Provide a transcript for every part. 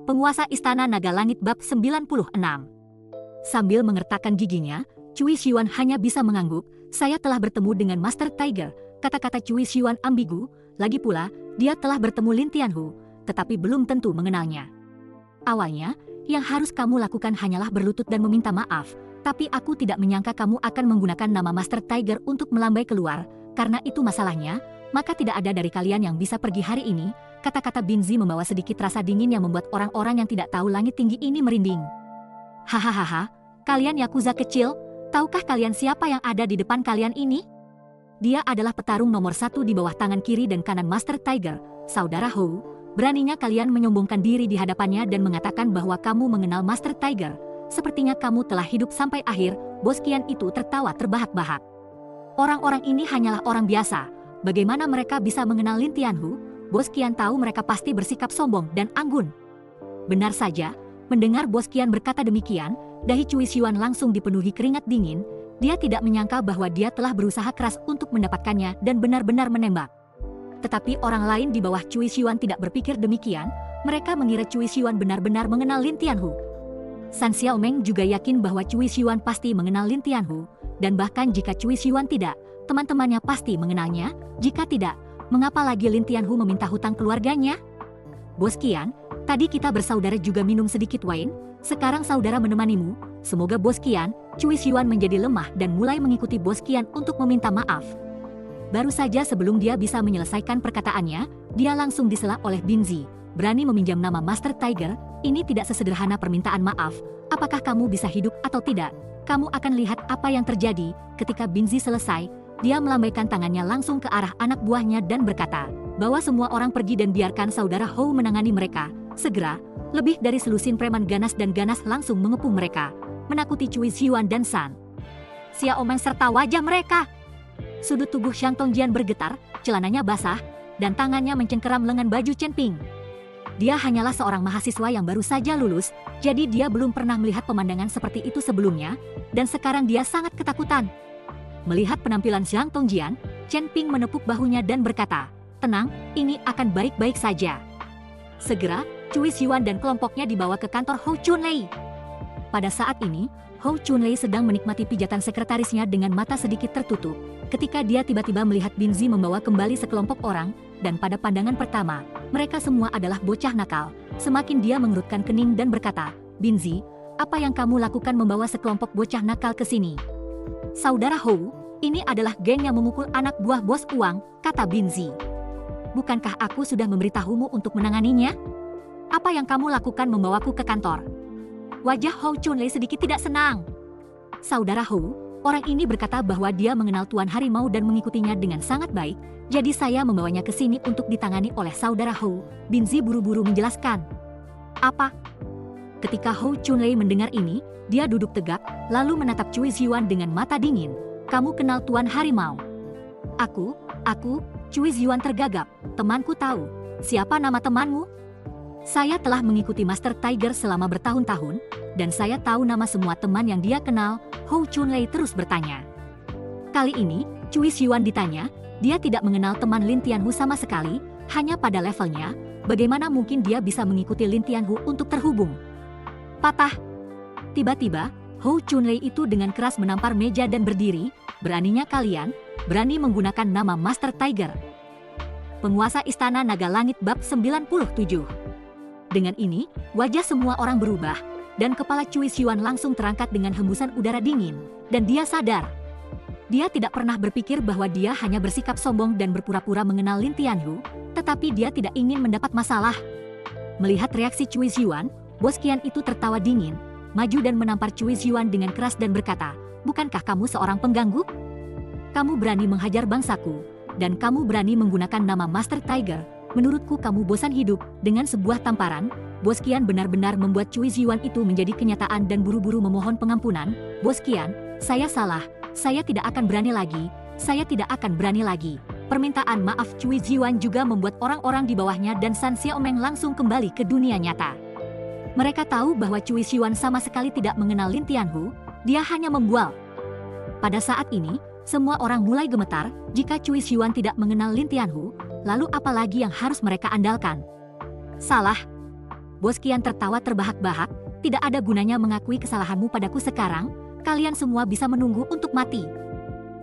Penguasa Istana Naga Langit bab 96. Sambil mengertakkan giginya, Cui Xiuan hanya bisa mengangguk. Saya telah bertemu dengan Master Tiger. Kata-kata Cui Xiuan ambigu. Lagi pula, dia telah bertemu Lin Tianhu, tetapi belum tentu mengenalnya. Awalnya, yang harus kamu lakukan hanyalah berlutut dan meminta maaf. Tapi aku tidak menyangka kamu akan menggunakan nama Master Tiger untuk melambai keluar. Karena itu masalahnya, maka tidak ada dari kalian yang bisa pergi hari ini. Kata-kata Binzi membawa sedikit rasa dingin yang membuat orang-orang yang tidak tahu langit tinggi ini merinding. Hahaha, kalian Yakuza kecil, tahukah kalian siapa yang ada di depan kalian ini? Dia adalah petarung nomor 1 di bawah tangan kiri dan kanan Master Tiger, Saudara Hou. Beraninya kalian menyombongkan diri di hadapannya dan mengatakan bahwa kamu mengenal Master Tiger. Sepertinya kamu telah hidup sampai akhir. Bos Qian itu tertawa terbahak-bahak. Orang-orang ini hanyalah orang biasa. Bagaimana mereka bisa mengenal Lin Tianhu? Bos Qian tahu mereka pasti bersikap sombong dan anggun. Benar saja, mendengar Bos Qian berkata demikian, dahi Cui Xiuan langsung dipenuhi keringat dingin. Dia tidak menyangka bahwa dia telah berusaha keras untuk mendapatkannya dan benar-benar menembak. Tetapi orang lain di bawah Cui Xiuan tidak berpikir demikian. Mereka mengira Cui Xiuan benar-benar mengenal Lin Tianhu. San Xiaomeng juga yakin bahwa Cui Xiuan pasti mengenal Lin Tianhu, dan bahkan jika Cui Xiuan tidak, teman-temannya pasti mengenalnya. Jika tidak, mengapa lagi Lin Tianhu meminta hutang keluarganya? Bos Qian, tadi kita bersaudara juga minum sedikit wine, sekarang saudara menemanimu. Semoga Bos Qian. Cui Xiuan menjadi lemah dan mulai mengikuti Bos Qian untuk meminta maaf. Baru saja sebelum dia bisa menyelesaikan perkataannya, dia langsung disela oleh Binzi. Berani meminjam nama Master Tiger, ini tidak sesederhana permintaan maaf. Apakah kamu bisa hidup atau tidak? Kamu akan lihat apa yang terjadi. Ketika Binzi selesai, dia melambaikan tangannya langsung ke arah anak buahnya dan berkata, bahwa semua orang pergi dan biarkan saudara Hou menangani mereka. Segera, lebih dari selusin preman ganas dan ganas langsung mengepung mereka, menakuti Cui Xiuan dan San Xiaomeng serta wajah mereka. Sudut tubuh Xiang Tongjian bergetar, celananya basah, dan tangannya mencengkeram lengan baju Chen Ping. Dia hanyalah seorang mahasiswa yang baru saja lulus, jadi dia belum pernah melihat pemandangan seperti itu sebelumnya, dan sekarang dia sangat ketakutan. Melihat penampilan Xiang Tongjian, Chen Ping menepuk bahunya dan berkata, "Tenang, ini akan baik-baik saja." Segera, Cui Xiuan dan kelompoknya dibawa ke kantor Hou Chunlei. Pada saat ini, Hou Chunlei sedang menikmati pijatan sekretarisnya dengan mata sedikit tertutup, ketika dia tiba-tiba melihat Binzi membawa kembali sekelompok orang, dan pada pandangan pertama, mereka semua adalah bocah nakal. Semakin dia mengerutkan kening dan berkata, "Binzi, apa yang kamu lakukan membawa sekelompok bocah nakal ke sini?" "Saudara Hou, ini adalah geng yang memukul anak buah bos uang," kata Binzi. "Bukankah aku sudah memberitahumu untuk menanganinya? Apa yang kamu lakukan membawaku ke kantor?" Wajah Hou Chunlei sedikit tidak senang. "Saudara Hou, orang ini berkata bahwa dia mengenal Tuan Harimau dan mengikutinya dengan sangat baik, jadi saya membawanya ke sini untuk ditangani oleh saudara Hou." Binzi buru-buru menjelaskan. "Apa?" Ketika Hou Chunlei mendengar ini, dia duduk tegak, lalu menatap Cui Xiuan dengan mata dingin. "Kamu kenal Tuan Harimau?" Aku, Cui Xiuan tergagap. "Temanku tahu. Siapa nama temanmu?" "Saya telah mengikuti Master Tiger selama bertahun-tahun, dan saya tahu nama semua teman yang dia kenal." Hou Chunlei terus bertanya. Kali ini, Cui Xiuan ditanya, dia tidak mengenal teman Lin Tianhu sama sekali, hanya pada levelnya, bagaimana mungkin dia bisa mengikuti Lin Tianhu untuk terhubung? Patah. Tiba-tiba, Hou Chunlei itu dengan keras menampar meja dan berdiri, "Beraninya kalian, berani menggunakan nama Master Tiger." Penguasa Istana Naga Langit bab 97. Dengan ini, wajah semua orang berubah, dan kepala Cui Xiuan langsung terangkat dengan hembusan udara dingin, dan dia sadar. Dia tidak pernah berpikir bahwa dia hanya bersikap sombong dan berpura-pura mengenal Lin Tianhu, tetapi dia tidak ingin mendapat masalah. Melihat reaksi Cui Xiuan, Bos Qian itu tertawa dingin, maju dan menampar Cui Xiuan dengan keras dan berkata, "Bukankah kamu seorang pengganggu? Kamu berani menghajar bangsaku, dan kamu berani menggunakan nama Master Tiger. Menurutku kamu bosan hidup." Dengan sebuah tamparan, Bos Qian benar-benar membuat Cui Xiuan itu menjadi kenyataan dan buru-buru memohon pengampunan. "Bos Qian, saya salah. Saya tidak akan berani lagi. Saya tidak akan berani lagi." Permintaan maaf Cui Xiuan juga membuat orang-orang di bawahnya dan San Xiaomeng langsung kembali ke dunia nyata. Mereka tahu bahwa Cui Xiuan sama sekali tidak mengenal Lin Tianhu, dia hanya membual. Pada saat ini, semua orang mulai gemetar. Jika Cui Xiuan tidak mengenal Lin Tianhu, lalu apa lagi yang harus mereka andalkan? Salah. Bos Qian tertawa terbahak-bahak, tidak ada gunanya mengakui kesalahanmu padaku sekarang, kalian semua bisa menunggu untuk mati.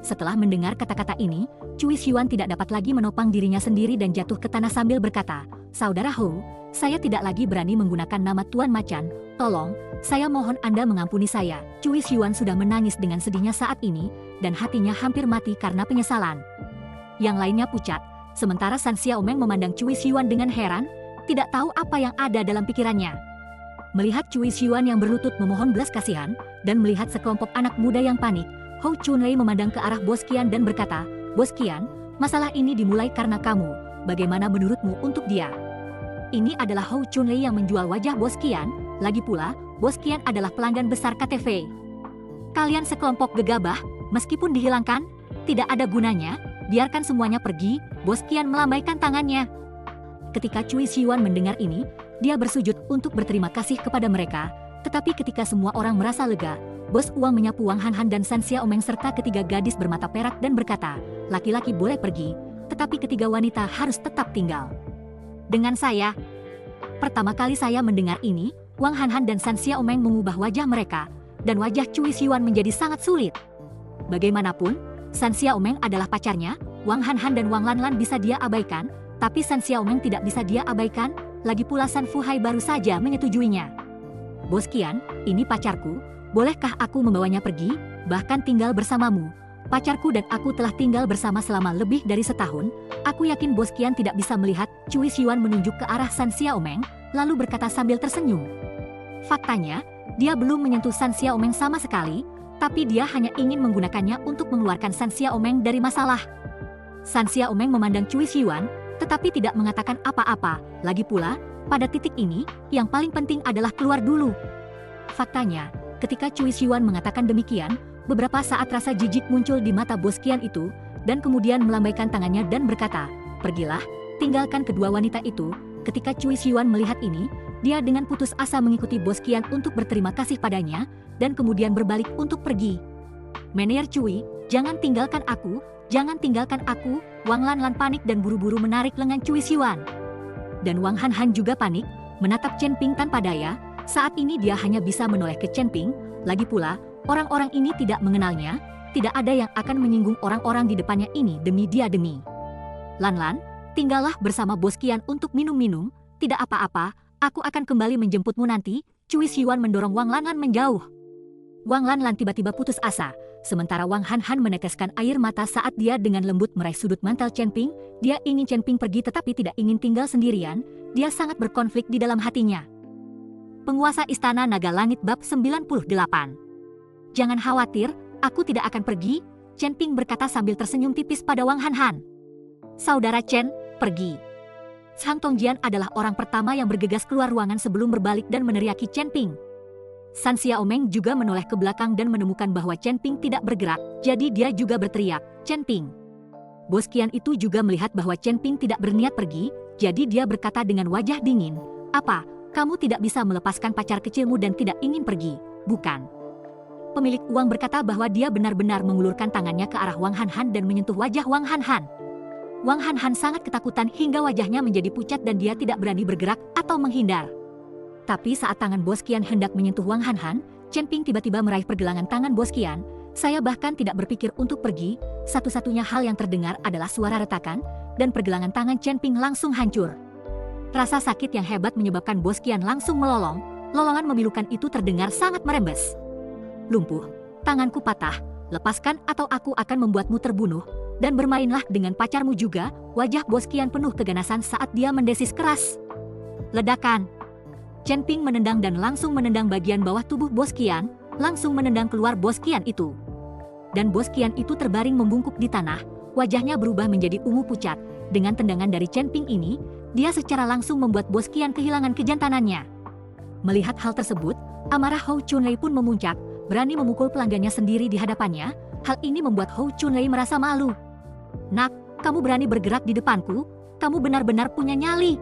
Setelah mendengar kata-kata ini, Cui Xiuan tidak dapat lagi menopang dirinya sendiri dan jatuh ke tanah sambil berkata, Saudara Hou, saya tidak lagi berani menggunakan nama Tuan Macan, tolong, saya mohon Anda mengampuni saya. Cui Xiuan sudah menangis dengan sedihnya saat ini, dan hatinya hampir mati karena penyesalan. Yang lainnya pucat, sementara San Xiaomeng memandang Cui Xiuan dengan heran, tidak tahu apa yang ada dalam pikirannya. Melihat Cui Xiuan yang berlutut memohon belas kasihan, dan melihat sekelompok anak muda yang panik, Hou Chunlei memandang ke arah Bos Qian dan berkata, Bos Qian, masalah ini dimulai karena kamu, bagaimana menurutmu untuk dia? Ini adalah Hou Chunlei yang menjual wajah Bos Qian, lagi pula, Bos Qian adalah pelanggan besar KTV. Kalian sekelompok gegabah, meskipun dihilangkan, tidak ada gunanya, biarkan semuanya pergi, Bos Qian melambaikan tangannya. Ketika Cui Xiuan mendengar ini, dia bersujud untuk berterima kasih kepada mereka, tetapi ketika semua orang merasa lega, Bos Uang menyapu Wang Hanhan dan San Xiaomeng serta ketiga gadis bermata perak dan berkata, laki-laki boleh pergi, tetapi ketiga wanita harus tetap tinggal. Dengan saya. Pertama kali saya mendengar ini, Wang Hanhan dan San Xiaomeng mengubah wajah mereka, dan wajah Cui Xiuan menjadi sangat sulit. Bagaimanapun, San Xiaomeng adalah pacarnya, Wang Hanhan dan Wang Lanlan bisa dia abaikan, tapi San Xiaomeng tidak bisa dia abaikan, lagi pula San Fuhai baru saja menyetujuinya. Bos Qian, ini pacarku, bolehkah aku membawanya pergi, bahkan tinggal bersamamu? Pacarku dan aku telah tinggal bersama selama lebih dari setahun, aku yakin Bos Qian tidak bisa melihat. Cui Xiuan menunjuk ke arah San Xiaomeng, lalu berkata sambil tersenyum. Faktanya, dia belum menyentuh San Xiaomeng sama sekali, tapi dia hanya ingin menggunakannya untuk mengeluarkan San Xiaomeng dari masalah. San Xiaomeng memandang Cui Xiuan, tetapi tidak mengatakan apa-apa. Lagi pula, pada titik ini, yang paling penting adalah keluar dulu. Faktanya, ketika Cui Xiuan mengatakan demikian, beberapa saat rasa jijik muncul di mata Bos Qian itu, dan kemudian melambaikan tangannya dan berkata, pergilah, tinggalkan kedua wanita itu. Ketika Cui Xiuan melihat ini, dia dengan putus asa mengikuti Bos Qian untuk berterima kasih padanya, dan kemudian berbalik untuk pergi. Manajer Cui, jangan tinggalkan aku, jangan tinggalkan aku. Wang Lanlan panik dan buru-buru menarik lengan Cui Xiuan. Dan Wang Hanhan juga panik, menatap Chen Ping tanpa daya. Saat ini dia hanya bisa menoleh ke Chen Ping, lagi pula, orang-orang ini tidak mengenalnya, tidak ada yang akan menyinggung orang-orang di depannya ini demi dia demi. Lanlan, tinggallah bersama Bos Qian untuk minum-minum, tidak apa-apa, aku akan kembali menjemputmu nanti. Cui Xiuan mendorong Wang Lanlan menjauh. Wang Lanlan tiba-tiba putus asa, sementara Wang Hanhan meneteskan air mata saat dia dengan lembut meraih sudut mantel Chen Ping. Dia ingin Chen Ping pergi tetapi tidak ingin tinggal sendirian, dia sangat berkonflik di dalam hatinya. Penguasa Istana Naga Langit Bab 98. Jangan khawatir, aku tidak akan pergi, Chen Ping berkata sambil tersenyum tipis pada Wang Hanhan. Saudara Chen, pergi. Sang Tongjian adalah orang pertama yang bergegas keluar ruangan sebelum berbalik dan meneriaki Chen Ping. San Xiaomeng juga menoleh ke belakang dan menemukan bahwa Chen Ping tidak bergerak, jadi dia juga berteriak, Chen Ping. Bos Qian itu juga melihat bahwa Chen Ping tidak berniat pergi, jadi dia berkata dengan wajah dingin, apa, kamu tidak bisa melepaskan pacar kecilmu dan tidak ingin pergi, bukan? Pemilik uang berkata bahwa dia benar-benar mengulurkan tangannya ke arah Wang Hanhan dan menyentuh wajah Wang Hanhan. Wang Hanhan sangat ketakutan hingga wajahnya menjadi pucat dan dia tidak berani bergerak atau menghindar. Tapi saat tangan Bos Qian hendak menyentuh Wang Hanhan, Chen Ping tiba-tiba meraih pergelangan tangan Bos Qian. Saya bahkan tidak berpikir untuk pergi, satu-satunya hal yang terdengar adalah suara retakan, dan pergelangan tangan Chen Ping langsung hancur. Rasa sakit yang hebat menyebabkan Bos Qian langsung melolong, lolongan memilukan itu terdengar sangat merembes. Lumpuh, tanganku patah, lepaskan atau aku akan membuatmu terbunuh, dan bermainlah dengan pacarmu juga. Wajah Bos Qian penuh keganasan saat dia mendesis keras. Ledakan. Chen Ping menendang dan langsung menendang bagian bawah tubuh Bos Qian, langsung menendang keluar Bos Qian itu. Dan Bos Qian itu terbaring membungkuk di tanah, wajahnya berubah menjadi ungu pucat. Dengan tendangan dari Chen Ping ini, dia secara langsung membuat Bos Qian kehilangan kejantanannya. Melihat hal tersebut, amarah Hou Chunlei pun memuncak, berani memukul pelanggannya sendiri di hadapannya. Hal ini membuat Hou Chunlei merasa malu. Nak, kamu berani bergerak di depanku? Kamu benar-benar punya nyali.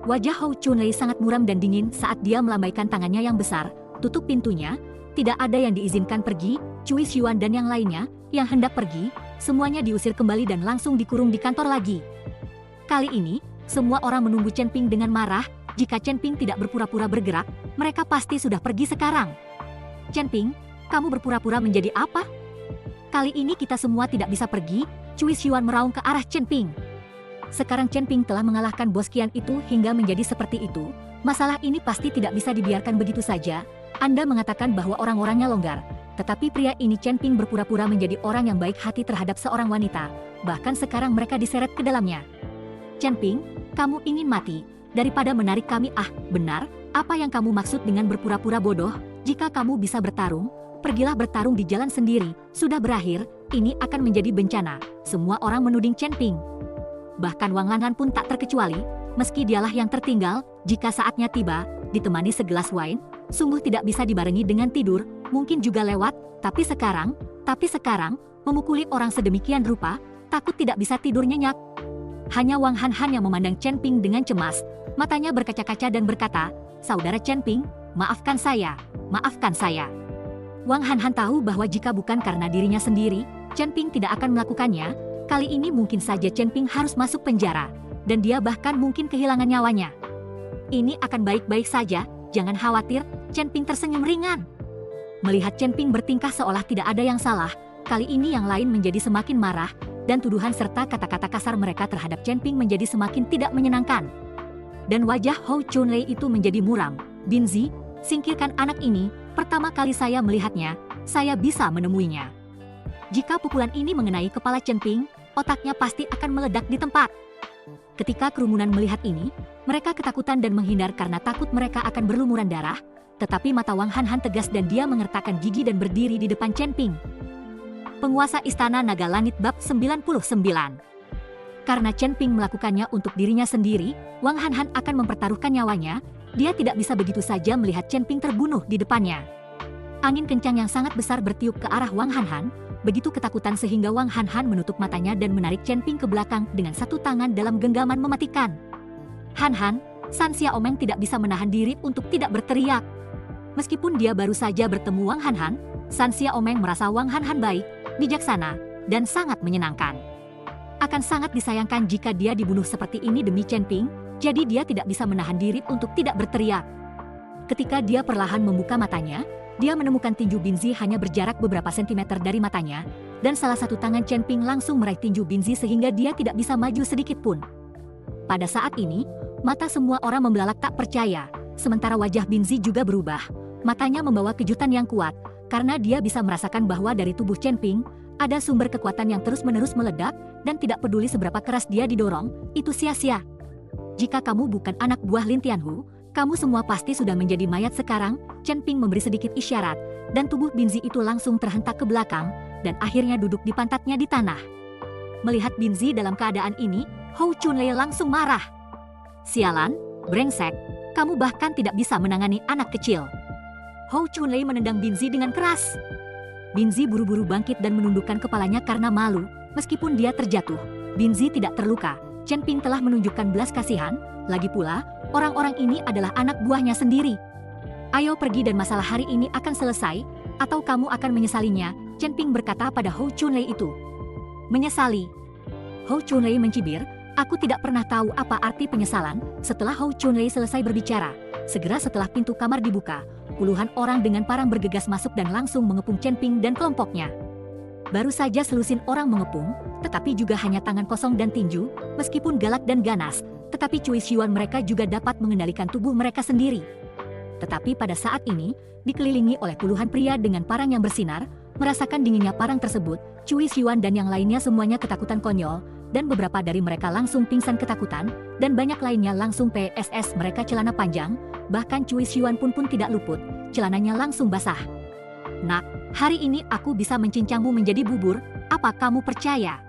Wajah Hou Chunlei sangat muram dan dingin saat dia melambaikan tangannya yang besar, tutup pintunya. Tidak ada yang diizinkan pergi, Cui Xiuan dan yang lainnya, yang hendak pergi, semuanya diusir kembali dan langsung dikurung di kantor lagi. Kali ini, semua orang menunggu Chen Ping dengan marah, Jika Chen Ping tidak berpura-pura bergerak, mereka pasti sudah pergi sekarang. Chen Ping, kamu berpura-pura menjadi apa? Kali ini kita semua tidak bisa pergi, Cui Xuan meraung ke arah Chen Ping. Sekarang Chen Ping telah mengalahkan bos Qian itu hingga menjadi seperti itu. Masalah ini pasti tidak bisa dibiarkan begitu saja. Anda mengatakan bahwa orang-orangnya longgar. Tetapi pria ini Chen Ping berpura-pura menjadi orang yang baik hati terhadap seorang wanita. Bahkan sekarang mereka diseret ke dalamnya. Chen Ping, kamu ingin mati daripada menarik kami. Benar, apa yang kamu maksud dengan berpura-pura bodoh? Jika kamu bisa bertarung, pergilah bertarung di jalan sendiri. Sudah berakhir, ini akan menjadi bencana. Semua orang menuding Chen Ping. Bahkan Wang Lanhan pun tak terkecuali, meski dialah yang tertinggal. Jika saatnya tiba, ditemani segelas wine, sungguh tidak bisa dibarengi dengan tidur, mungkin juga lewat, tapi sekarang, memukuli orang sedemikian rupa, takut tidak bisa tidur nyenyak. Hanya Wang Han yang memandang Chen Ping dengan cemas, matanya berkaca-kaca dan berkata, "Saudara Chen Ping, maafkan saya. Wang Han tahu bahwa jika bukan karena dirinya sendiri, Chen Ping tidak akan melakukannya. Kali ini mungkin saja Chen Ping harus masuk penjara, dan dia bahkan mungkin kehilangan nyawanya. Ini akan baik-baik saja, jangan khawatir." Chen Ping tersenyum ringan. Melihat Chen Ping bertingkah seolah tidak ada yang salah, kali ini yang lain menjadi semakin marah, dan tuduhan serta kata-kata kasar mereka terhadap Chen Ping menjadi semakin tidak menyenangkan. Dan wajah Hou Chunlei itu menjadi muram. "Binzi, singkirkan anak ini, pertama kali saya melihatnya, saya bisa menemuinya." Jika pukulan ini mengenai kepala Chen Ping, otaknya pasti akan meledak di tempat. Ketika kerumunan melihat ini, mereka ketakutan dan menghindar karena takut mereka akan berlumuran darah, tetapi mata Wang Han tegas dan dia mengertakkan gigi dan berdiri di depan Chen Ping. Penguasa Istana Naga Langit Bab 99. Karena Chen Ping melakukannya untuk dirinya sendiri, Wang Han akan mempertaruhkan nyawanya. Dia tidak bisa begitu saja melihat Chen Ping terbunuh di depannya. Angin kencang yang sangat besar bertiup ke arah Wang Han, begitu ketakutan sehingga Wang Han menutup matanya dan menarik Chen Ping ke belakang dengan satu tangan dalam genggaman mematikan. Han, San Xiaomeng tidak bisa menahan diri untuk tidak berteriak. Meskipun dia baru saja bertemu Wang Han, San Xiaomeng merasa Wang Han baik, bijaksana, dan sangat menyenangkan. Akan sangat disayangkan jika dia dibunuh seperti ini demi Chen Ping, jadi dia tidak bisa menahan diri untuk tidak berteriak. Ketika dia perlahan membuka matanya, dia menemukan tinju Binzi hanya berjarak beberapa sentimeter dari matanya, dan salah satu tangan Chen Ping langsung meraih tinju Binzi sehingga dia tidak bisa maju sedikit pun. Pada saat ini, mata semua orang membelalak tak percaya, sementara wajah Binzi juga berubah. Matanya membawa kejutan yang kuat, karena dia bisa merasakan bahwa dari tubuh Chen Ping, ada sumber kekuatan yang terus-menerus meledak, dan tidak peduli seberapa keras dia didorong, itu sia-sia. Jika kamu bukan anak buah Lin Tianhu, kamu semua pasti sudah menjadi mayat sekarang. Chen Ping memberi sedikit isyarat, dan tubuh Binzi itu langsung terhentak ke belakang, dan akhirnya duduk di pantatnya di tanah. Melihat Binzi dalam keadaan ini, Hou Chunlei langsung marah. "Sialan, brengsek, kamu bahkan tidak bisa menangani anak kecil." Hou Chunlei menendang Binzi dengan keras. Binzi buru-buru bangkit dan menundukkan kepalanya karena malu. Meskipun dia terjatuh, Binzi tidak terluka. Chen Ping telah menunjukkan belas kasihan. Lagi pula, orang-orang ini adalah anak buahnya sendiri. "Ayo pergi dan masalah hari ini akan selesai, atau kamu akan menyesalinya," Chen Ping berkata pada Hou Chunlei itu. "Menyesali?" Hou Chunlei mencibir, "Aku tidak pernah tahu apa arti penyesalan." Setelah Hou Chunlei selesai berbicara, segera setelah pintu kamar dibuka, puluhan orang dengan parang bergegas masuk dan langsung mengepung Chen Ping dan kelompoknya. Baru saja selusin orang mengepung, tetapi juga hanya tangan kosong dan tinju, meskipun galak dan ganas, tetapi Cui Xuan mereka juga dapat mengendalikan tubuh mereka sendiri. Tetapi pada saat ini, dikelilingi oleh puluhan pria dengan parang yang bersinar, merasakan dinginnya parang tersebut, Cui Xuan dan yang lainnya semuanya ketakutan konyol, dan beberapa dari mereka langsung pingsan ketakutan, dan banyak lainnya langsung PSS mereka celana panjang, bahkan Cui Xuan pun tidak luput, celananya langsung basah. "Nak, hari ini aku bisa mencincangmu menjadi bubur, apa kamu percaya?"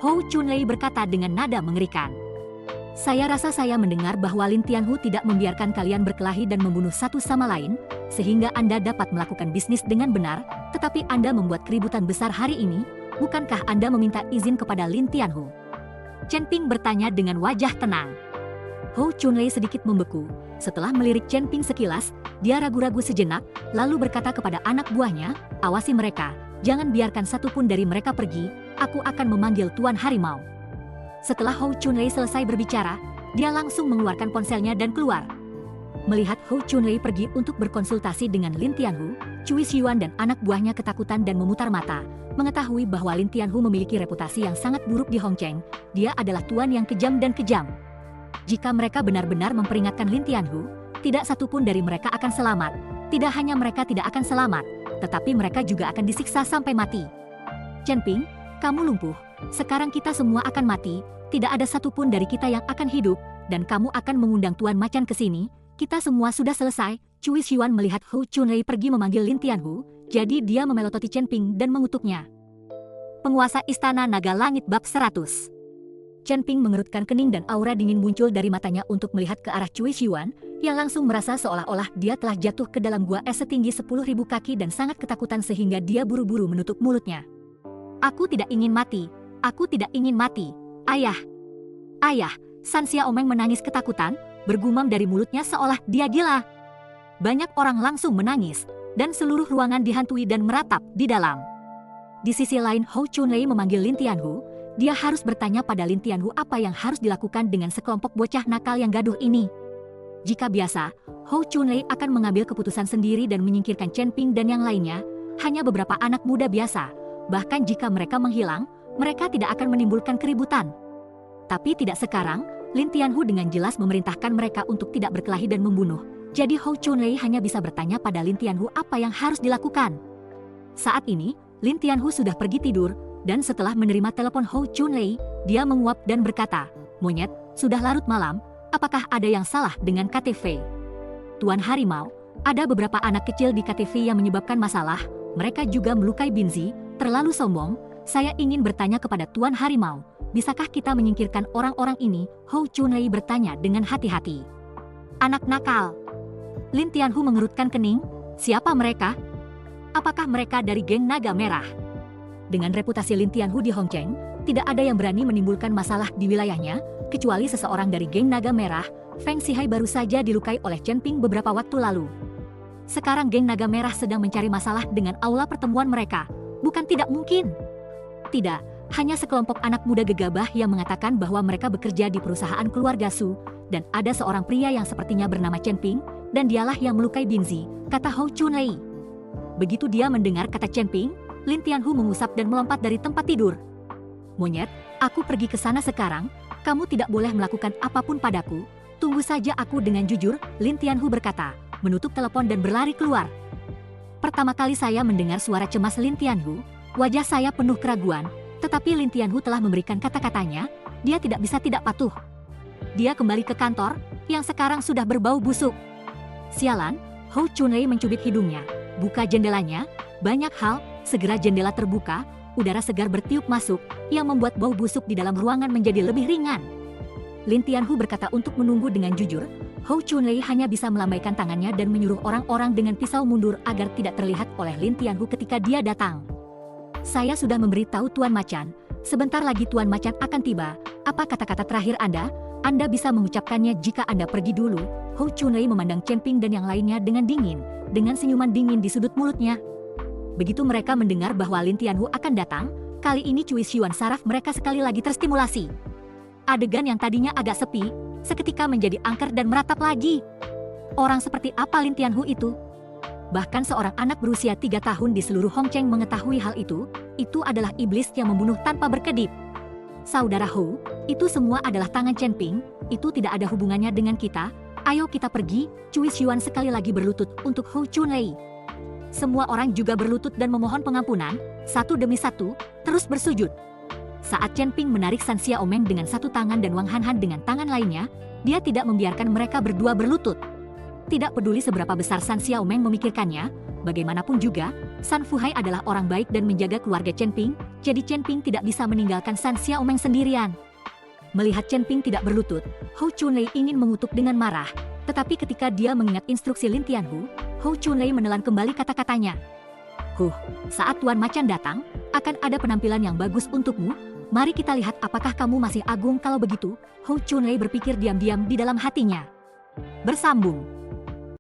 Hou Chunlei berkata dengan nada mengerikan. "Saya rasa saya mendengar bahwa Lin Tianhu tidak membiarkan kalian berkelahi dan membunuh satu sama lain, sehingga Anda dapat melakukan bisnis dengan benar, tetapi Anda membuat keributan besar hari ini. Bukankah Anda meminta izin kepada Lin Tianhu?" Chen Ping bertanya dengan wajah tenang. Hou Chunlei sedikit membeku. Setelah melirik Chen Ping sekilas, dia ragu-ragu sejenak, lalu berkata kepada anak buahnya, "Awasi mereka, jangan biarkan satupun dari mereka pergi, aku akan memanggil Tuan Harimau." Setelah Hou Chunlei selesai berbicara, dia langsung mengeluarkan ponselnya dan keluar. Melihat Hou Chunlei pergi untuk berkonsultasi dengan Lin Tianhu, Cui Xiuan dan anak buahnya ketakutan dan memutar mata, mengetahui bahwa Lin Tianhu memiliki reputasi yang sangat buruk di Hongcheng. Dia adalah tuan yang kejam dan kejam. Jika mereka benar-benar memperingatkan Lin Tianhu, tidak satupun dari mereka akan selamat. Tidak hanya mereka tidak akan selamat, tetapi mereka juga akan disiksa sampai mati. Chen Ping, kamu lumpuh. Sekarang kita semua akan mati. Tidak ada satupun dari kita yang akan hidup, dan kamu akan mengundang Tuan Macan ke sini. Kita semua sudah selesai. Cui Xiuan melihat Hou Chunlei pergi memanggil Lin Tianhu, jadi dia memelototi Chen Ping dan mengutuknya. Penguasa Istana Naga Langit Bab 100. Chen Ping mengerutkan kening dan aura dingin muncul dari matanya untuk melihat ke arah Cui Xiuan, yang langsung merasa seolah-olah dia telah jatuh ke dalam gua es setinggi 10.000 kaki dan sangat ketakutan sehingga dia buru-buru menutup mulutnya. Aku tidak ingin mati. Aku tidak ingin mati. Ayah. Ayah. San Xiaomeng menangis ketakutan, bergumam dari mulutnya seolah dia gila. Banyak orang langsung menangis, dan seluruh ruangan dihantui dan meratap di dalam. Di sisi lain Hou Chunlei memanggil Lin Tianhu. Dia harus bertanya pada Lin Tianhu apa yang harus dilakukan dengan sekelompok bocah nakal yang gaduh ini. Jika biasa, Hou Chunlei akan mengambil keputusan sendiri dan menyingkirkan Chen Ping dan yang lainnya, hanya beberapa anak muda biasa. Bahkan jika mereka menghilang, mereka tidak akan menimbulkan keributan. Tapi tidak sekarang, Lin Tianhu dengan jelas memerintahkan mereka untuk tidak berkelahi dan membunuh. Jadi Hou Chunlei hanya bisa bertanya pada Lin Tianhu apa yang harus dilakukan. Saat ini, Lin Tianhu sudah pergi tidur, dan setelah menerima telepon Hou Chunlei, dia menguap dan berkata, "Monyet, sudah larut malam, apakah ada yang salah dengan KTV?" Tuan Harimau, ada beberapa anak kecil di KTV yang menyebabkan masalah, mereka juga melukai Binzi, terlalu sombong. Saya ingin bertanya kepada Tuan Harimau, bisakah kita menyingkirkan orang-orang ini? Hou Chunlei bertanya dengan hati-hati. Anak nakal. Lin Tianhu mengerutkan kening, siapa mereka? Apakah mereka dari geng Naga Merah? Dengan reputasi Lin Tianhu di Hongcheng, tidak ada yang berani menimbulkan masalah di wilayahnya, kecuali seseorang dari geng Naga Merah. Feng Xihai baru saja dilukai oleh Chen Ping beberapa waktu lalu. Sekarang geng Naga Merah sedang mencari masalah dengan aula pertemuan mereka. Bukan tidak mungkin. Tidak, hanya sekelompok anak muda gegabah yang mengatakan bahwa mereka bekerja di perusahaan keluarga Su, dan ada seorang pria yang sepertinya bernama Chen Ping, dan dialah yang melukai Binzi, kata Hou Chunlei. Begitu dia mendengar kata Chen Ping, Lin Tianhu mengusap dan melompat dari tempat tidur. Monyet, aku pergi ke sana sekarang, kamu tidak boleh melakukan apapun padaku, tunggu saja aku dengan jujur, Lin Tianhu berkata, menutup telepon dan berlari keluar. Pertama kali saya mendengar suara cemas Lin Tianhu, wajah saya penuh keraguan, tetapi Lin Tianhu telah memberikan kata-katanya, dia tidak bisa tidak patuh. Dia kembali ke kantor, yang sekarang sudah berbau busuk. Sialan, Hou Chunlei mencubit hidungnya, buka jendelanya, banyak hal. Segera jendela terbuka, udara segar bertiup masuk, yang membuat bau busuk di dalam ruangan menjadi lebih ringan. Lin Tianhu berkata untuk menunggu dengan jujur. Hou Chunlei hanya bisa melambaikan tangannya dan menyuruh orang-orang dengan pisau mundur agar tidak terlihat oleh Lin Tianhu ketika dia datang. Saya sudah memberitahu Tuan Macan, sebentar lagi Tuan Macan akan tiba. Apa kata-kata terakhir Anda? Anda bisa mengucapkannya jika Anda pergi dulu. Hou Chunlei memandang Chen Ping dan yang lainnya dengan dingin, dengan senyuman dingin di sudut mulutnya. Begitu mereka mendengar bahwa Lin Tianhu akan datang, kali ini Cui Xiuan saraf mereka sekali lagi terstimulasi. Adegan yang tadinya agak sepi, seketika menjadi angker dan meratap lagi. Orang seperti apa Lin Tianhu itu? Bahkan seorang anak berusia 3 tahun di seluruh Hongcheng mengetahui hal itu adalah iblis yang membunuh tanpa berkedip. Saudara Hou, itu semua adalah tangan Chen Ping, itu tidak ada hubungannya dengan kita, ayo kita pergi, Cui Xiuan sekali lagi berlutut untuk Hou Chunlei. Semua orang juga berlutut dan memohon pengampunan, satu demi satu, terus bersujud. Saat Chen Ping menarik San Xiaomeng dengan satu tangan dan Wang Hanhan dengan tangan lainnya, dia tidak membiarkan mereka berdua berlutut. Tidak peduli seberapa besar San Xiaomeng memikirkannya, bagaimanapun juga, San Fuhai adalah orang baik dan menjaga keluarga Chen Ping, jadi Chen Ping tidak bisa meninggalkan San Xiaomeng sendirian. Melihat Chen Ping tidak berlutut, Hou Chunlei ingin mengutuk dengan marah, tetapi ketika dia mengingat instruksi Lin Tianhu, Hou Chunlei menelan kembali kata-katanya. Saat Tuan Macan datang, akan ada penampilan yang bagus untukmu. Mari kita lihat apakah kamu masih agung kalau begitu. Hou Chunlei berpikir diam-diam di dalam hatinya. Bersambung.